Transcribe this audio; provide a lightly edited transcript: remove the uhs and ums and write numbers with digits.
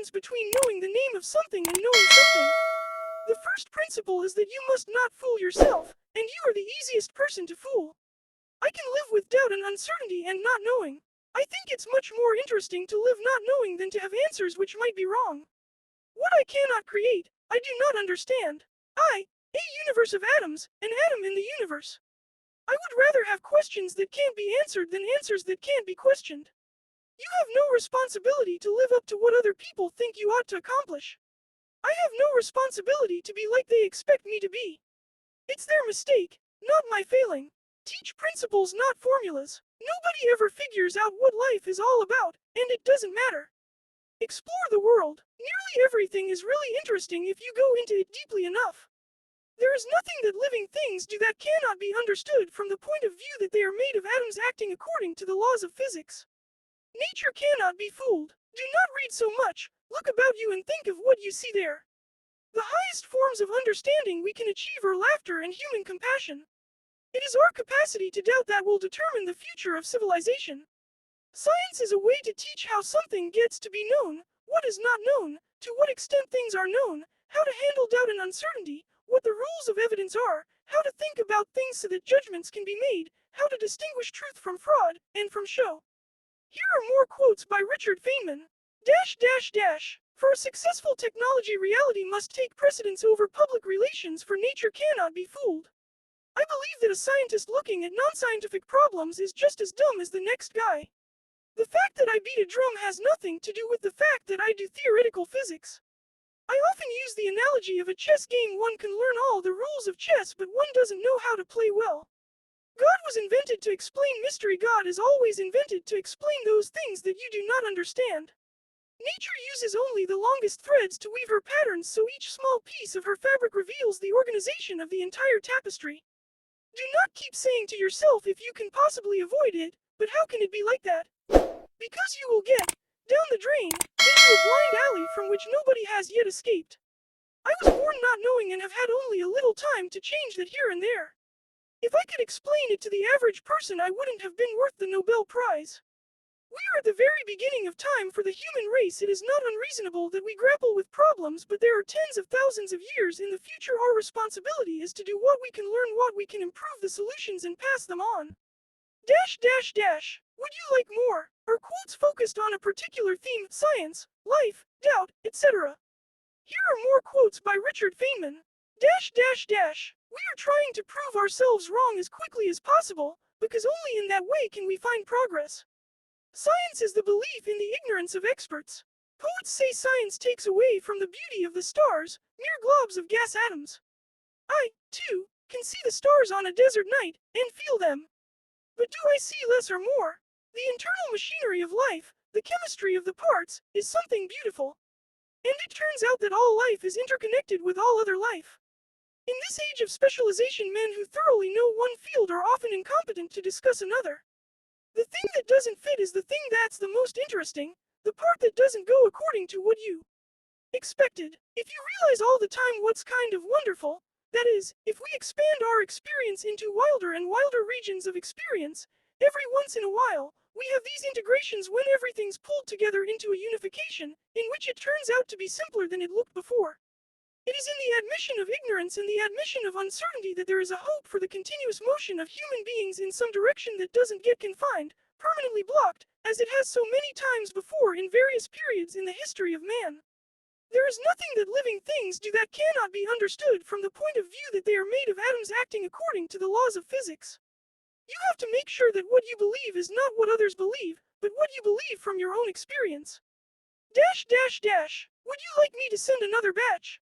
difference between knowing the name of something and knowing something. The first principle is that you must not fool yourself, and you are the easiest person to fool. I can live with doubt and uncertainty and not knowing. I think it's much more interesting to live not knowing than to have answers which might be wrong. What I cannot create, I do not understand. A universe of atoms, an atom in the universe. I would rather have questions that can't be answered than answers that can't be questioned. You have no responsibility to live up to what other people think you ought to accomplish. I have no responsibility to be like they expect me to be. It's their mistake, not my failing. Teach principles, not formulas. Nobody ever figures out what life is all about, and it doesn't matter. Explore the world. Nearly everything is really interesting if you go into it deeply enough. There is nothing that living things do that cannot be understood from the point of view that they are made of atoms acting according to the laws of physics. Nature cannot be fooled. Do not read so much. Look about you and think of what you see there. The highest forms of understanding we can achieve are laughter and human compassion. It is our capacity to doubt that will determine the future of civilization. Science is a way to teach how something gets to be known, what is not known, to what extent things are known, how to handle doubt and uncertainty, what the rules of evidence are, how to think about things so that judgments can be made, how to distinguish truth from fraud, and from show. Here are more quotes by Richard Feynman. For a successful technology, reality must take precedence over public relations, for nature cannot be fooled. I believe that a scientist looking at non-scientific problems is just as dumb as the next guy. The fact that I beat a drum has nothing to do with the fact that I do theoretical physics. I often use the analogy of a chess game. One can learn all the rules of chess, but one doesn't know how to play well. God was invented to explain mystery. God is always invented to explain those things that you do not understand. Nature uses only the longest threads to weave her patterns, so each small piece of her fabric reveals the organization of the entire tapestry. Do not keep saying to yourself if you can possibly avoid it, but how can it be like that? Because you will get down the drain, into a blind alley from which nobody has yet escaped. I was born not knowing and have had only a little time to change that here and there. If I could explain it to the average person, I wouldn't have been worth the Nobel Prize. We are at the very beginning of time for the human race. It is not unreasonable that we grapple with problems, but there are tens of thousands of years in the future. Our responsibility is to do what we can, learn what we can, improve the solutions, and pass them on. Would you like more? Are quotes focused on a particular theme, science, life, doubt, etc. Here are more quotes by Richard Feynman. We are trying to prove ourselves wrong as quickly as possible, because only in that way can we find progress. Science is the belief in the ignorance of experts. Poets say science takes away from the beauty of the stars, mere globs of gas atoms. I, too, can see the stars on a desert night, and feel them. But do I see less or more? The internal machinery of life, the chemistry of the parts, is something beautiful. And it turns out that all life is interconnected with all other life. In this age of specialization, men who thoroughly know one field are often incompetent to discuss another. The thing that doesn't fit is the thing that's the most interesting, the part that doesn't go according to what you expected. If you realize all the time what's kind of wonderful, that is, if we expand our experience into wilder and wilder regions of experience, every once in a while, we have these integrations when everything's pulled together into a unification, in which it turns out to be simpler than it looked before. It is in the admission of ignorance and the admission of uncertainty that there is a hope for the continuous motion of human beings in some direction that doesn't get confined, permanently blocked, as it has so many times before in various periods in the history of man. There is nothing that living things do that cannot be understood from the point of view that they are made of atoms acting according to the laws of physics. You have to make sure that what you believe is not what others believe, but what you believe from your own experience. Would you like me to send another batch?